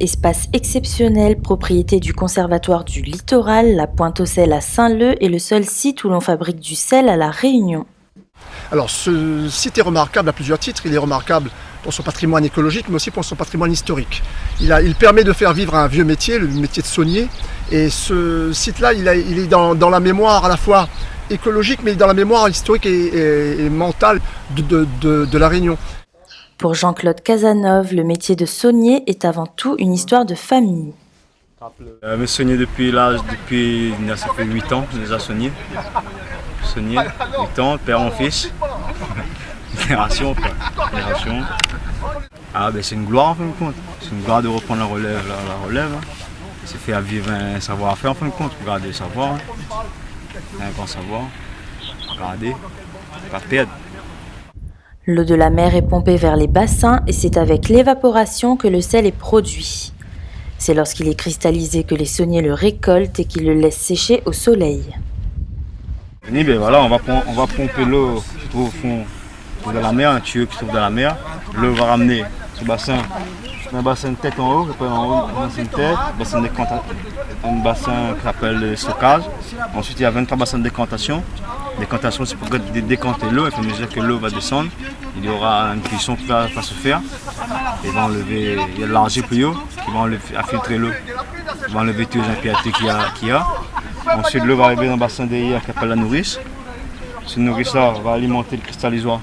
Espace exceptionnel, propriété du Conservatoire du Littoral, la Pointe-aux-Sel à Saint-Leu est le seul site où l'on fabrique du sel à La Réunion. Alors ce site est remarquable à plusieurs titres. Il est remarquable pour son patrimoine écologique, mais aussi pour son patrimoine historique. Il permet de faire vivre un vieux métier, le métier de saunier. Et ce site-là, il est dans la mémoire à la fois écologique, mais dans la mémoire historique et mentale de La Réunion. Pour Jean-Claude Casanove, le métier de saunier est avant tout une histoire de famille. Je saunier depuis ça fait 8 ans, j'ai déjà saunier. Saunier, 8 ans, père en fils. Génération. Ah ben c'est une gloire en fin de compte. C'est une gloire de reprendre la relève. C'est faire vivre un savoir-faire en fin de compte. Regardez le savoir. Un grand savoir. Regardez. Pas perdre. L'eau de la mer est pompée vers les bassins et c'est avec l'évaporation que le sel est produit. C'est lorsqu'il est cristallisé que les sauniers le récoltent et qu'ils le laissent sécher au soleil. Ben voilà, on va pomper l'eau qui se trouve au fond de la mer, un tuyau qui se trouve dans la mer. L'eau va ramener ce bassin, un bassin de tête en haut, un bassin qu'on appelle le stockage. Ensuite, il y a 23 bassins de décantation. Décantation, c'est pour décanter l'eau. Il faut mesure que l'eau va descendre. Il y aura une cuisson qui va se faire. Il y a de l'argile plus haut qui va filtrer l'eau. Il va enlever tous les impuretés qu'il y a. Ensuite, l'eau va arriver dans le bassin d'Eia qui s'appelle la nourrice. Cette nourrice-là va alimenter le cristallisoire.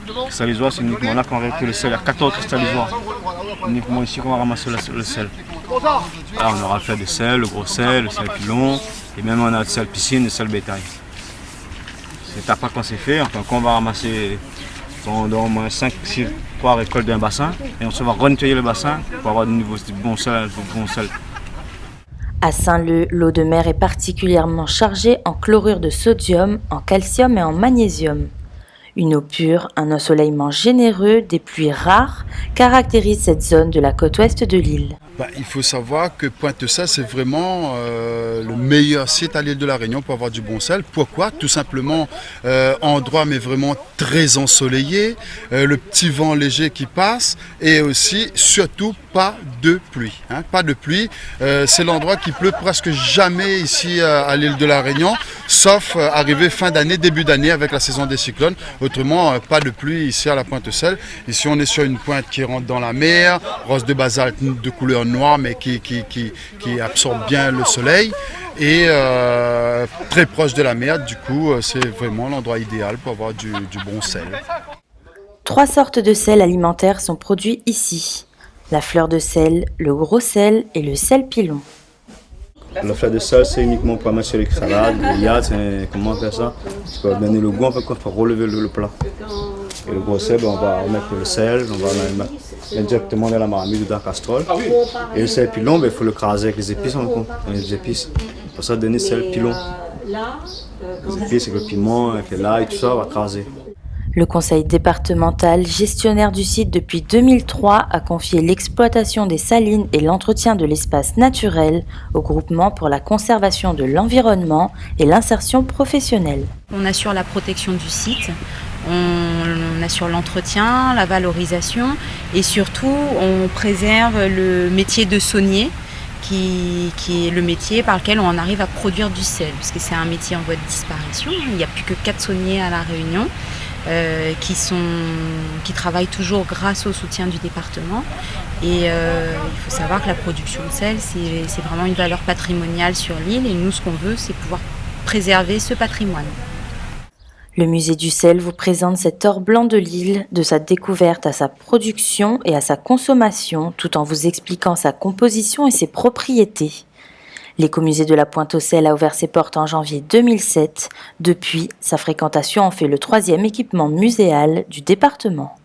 Le cristallisoire, c'est uniquement là qu'on réactive le sel. Il y a 14 cristallisoires. Uniquement ici qu'on va ramasser le sel. Là, on aura fait du sel, le gros sel, le sel pilon, et même on a le sel piscine, le sel bétail. C'est après qu'on s'est fait, enfin, qu'on va ramasser pendant au moins 5-6 récoltes d'un bassin, et on se va renettoyer le bassin pour avoir du bon sel. À Saint-Leu, l'eau de mer est particulièrement chargée en chlorure de sodium, en calcium et en magnésium. Une eau pure, un ensoleillement généreux, des pluies rares caractérisent cette zone de la côte ouest de l'île. Il faut savoir que Pointe-aux-Sel, c'est vraiment le meilleur site à l'île de la Réunion pour avoir du bon sel. Pourquoi? Tout simplement, endroit mais vraiment très ensoleillé, le petit vent léger qui passe et aussi, surtout, pas de pluie. Pas de pluie, c'est l'endroit qui pleut presque jamais ici à l'île de la Réunion, sauf arrivé fin d'année, début d'année avec la saison des cyclones. Autrement, pas de pluie ici à la Pointe-aux-Sel. Ici, on est sur une pointe qui rentre dans la mer, roche de basalte de couleur noire, mais qui absorbe bien le soleil. Et très proche de la mer, du coup, c'est vraiment l'endroit idéal pour avoir du bon sel. 3 sortes de sel alimentaires sont produits ici. La fleur de sel, le gros sel et le sel pilon. La fleur de sel, c'est uniquement pour mettre sur les salades, les yachts, comment faire ça? C'est pour donner le goût, en fait, pour relever le plat. Et le gros sel, on va mettre le sel, on va le mettre directement dans la marmite ou dans la casserole. Et le sel pilon, il faut le craser avec les épices, les épices. Pour ça, donner le sel pilon. Les épices, avec le piment, avec l'ail, tout ça, on va craser. Le conseil départemental, gestionnaire du site depuis 2003, a confié l'exploitation des salines et l'entretien de l'espace naturel au groupement pour la conservation de l'environnement et l'insertion professionnelle. On assure la protection du site, on assure l'entretien, la valorisation et surtout on préserve le métier de saunier qui est le métier par lequel on arrive à produire du sel, puisque c'est un métier en voie de disparition. Il n'y a plus que 4 sauniers à La Réunion. Qui travaillent toujours grâce au soutien du département. Et il faut savoir que la production de sel, c'est vraiment une valeur patrimoniale sur l'île. Et nous, ce qu'on veut, c'est pouvoir préserver ce patrimoine. Le musée du sel vous présente cet or blanc de l'île, de sa découverte à sa production et à sa consommation, tout en vous expliquant sa composition et ses propriétés. L'écomusée de la Pointe-aux-Sel a ouvert ses portes en janvier 2007. Depuis, sa fréquentation en fait le 3e équipement muséal du département.